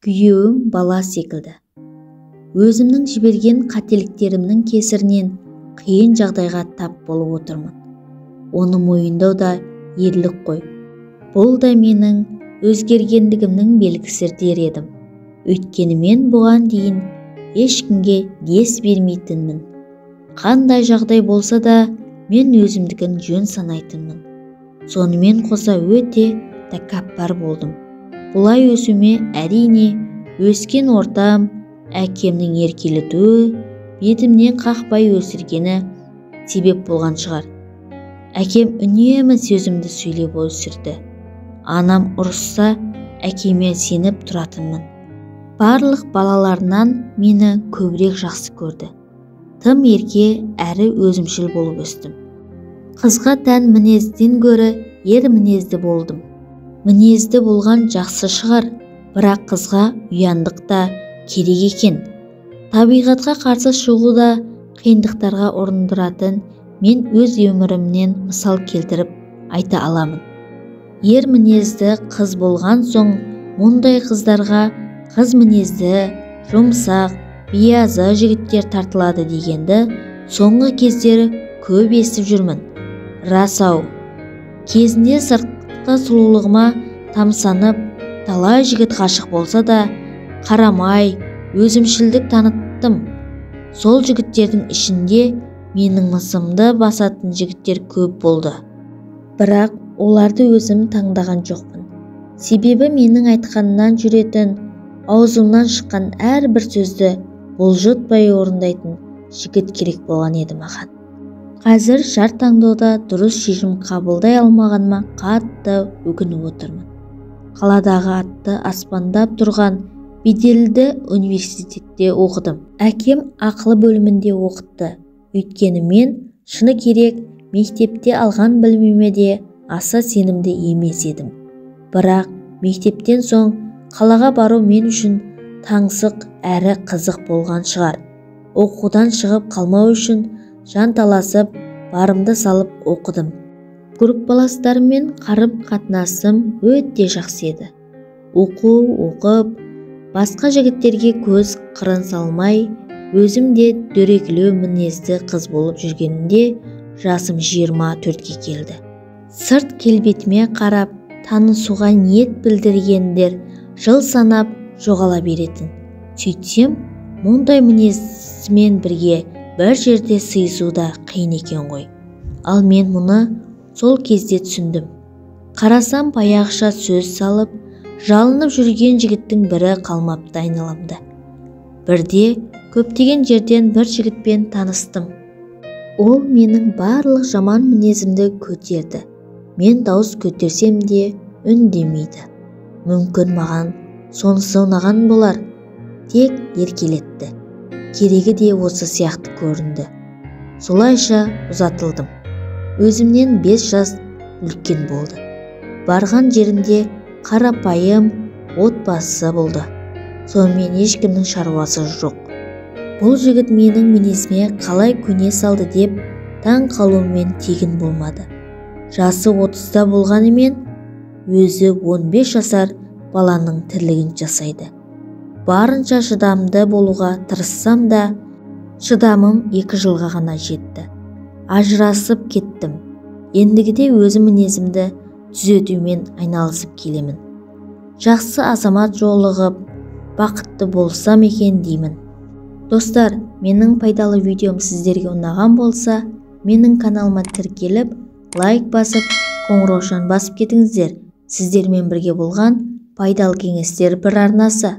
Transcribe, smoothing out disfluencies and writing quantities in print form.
күйеуім бала секілді. Өзімнің жіберген қателіктерімнің кесірінен қиын жағдайға тап болып отырмын. Оны мойындау да ерлік қой. Бұл да менің өзгергендігімнің белгісі дер едім. Өйткені мен бұған дейін ешкімге дес бермейтінмін. Қандай жағдай болса да мен өзімдігін жөн санайтынмын. Сонымен қоса өте тәкаппар болдым. Бұлай өсуме әрине өскен ортам, әкемнің еркелетуі, бетімнен қақпай өсіргені себеп болған шығар. Әкем үнемі сөзімді сөйлеп өсірді. Анам ұрысса, әкеме сеніп тұратынмын. Барлық балаларынан мені көбірек жақсы көрді. Тым ерке әрі өзімшіл болып өстім. Қызға тән мінезден гөрі ер мінезді болдым. Мінезді болған жақсы шығар, бірақ қызға ұяңдық та керек екен. Табиғатқа қарсы шығу да қиындықтарға ұрындыратын мен өз өмірімнен мысал келтіріп айта аламын. Ер мінезді қыз болған соң, мұндай қыздарға қыз мінезді, жұмсақ, биязы жігіттер тартылады дегенді соңғы кездері көп естіп жүрмін. Рас-ау, кезінде сыртқы сұлулығыма тамсанып, талай жігіт ғашық болса да, қарамай, өзімшілдік таныттым. Сол жігіттердің ішінде менің мысымды басатын жігіттер көп болды. Бірақ оларды өзім таңдаған жоқпын. Себебі менің айтқанымнан жүретін, аузымнан шыққан әрбір сөзді бұлжытпай орындайтын жігіт керек болған еді маған. Қазір жар таңдауда дұрыс шешім қабылдай алмағаныма қатты өкініп отырмын. Қаладағы атты аспандап тұрған беделді университетте оқыдым. Әкем ақылы бөлімінде оқытты. Өйткені мен шыны керек мектепте алған біліміме де аса сенімді емес едім. Бірақ мектептен соң қалаға бару мен үшін таңсық әрі қызық болған шығар. Оқудан шығып қалмау үшін жанталасып, барымды салып оқыдым. Группаластарыммен қарым-қатынасым өте жақсы еді. Оқып, басқа жігіттерге көз қырын салмай, өзім де дөрекілеу мінезді қыз болып жүргенімде жасым 24-ге келді. Сырт келбетіме қарап, танысуға ниет білдіргендер жыл санап жоғала беретін. Сөйтсем, мұндай мінезімен бірге бір жерде сыйысу да қиын екен ғой. Ал мен мұны сол кезде түсіндім. Қарасам баяғыша сөз салып, жалынып жүрген жігіттің бірі қалмапты айналамда. Бірде көптеген жерден бір жігітпен таныстым. Ол менің барлық жаман мінезімді көтерді. Мен дауыс көтерсем де үндемейді. Мүмкін маған сонысы ұнаған болар. Тек еркелетті. Керегі де осы сияқты көрінді. Солайша ұзатылдым. Өзімнен 5 жас үлкен болды. Барған жерінде қарапайым отбасы болды. Сонымен ешкімнің шаруасы жоқ. Бұл жігіт менің мінезіме қалай көне салды деп таң қалумен тегін болмады. Жасы 30-да болғанымен, өзі 15 жасар баланың тірлігін жасайды. Барынша шыдамды болуға тырыссам да, шыдамым 2 жылға ғана жетті. Ажырасып кеттім. Ендігіде өзім мінезімді түзетумен айналысып келемін. Жақсы азамат жолығып, бақытты болсам екен деймін. Достар, менің пайдалы видеом сіздерге ұнаған болса, менің каналыма тіркеліп, лайк басып, қоңыраушаны басып кетіңіздер. Сіздермен бірге болған пайдалы кеңестер бір арнасы.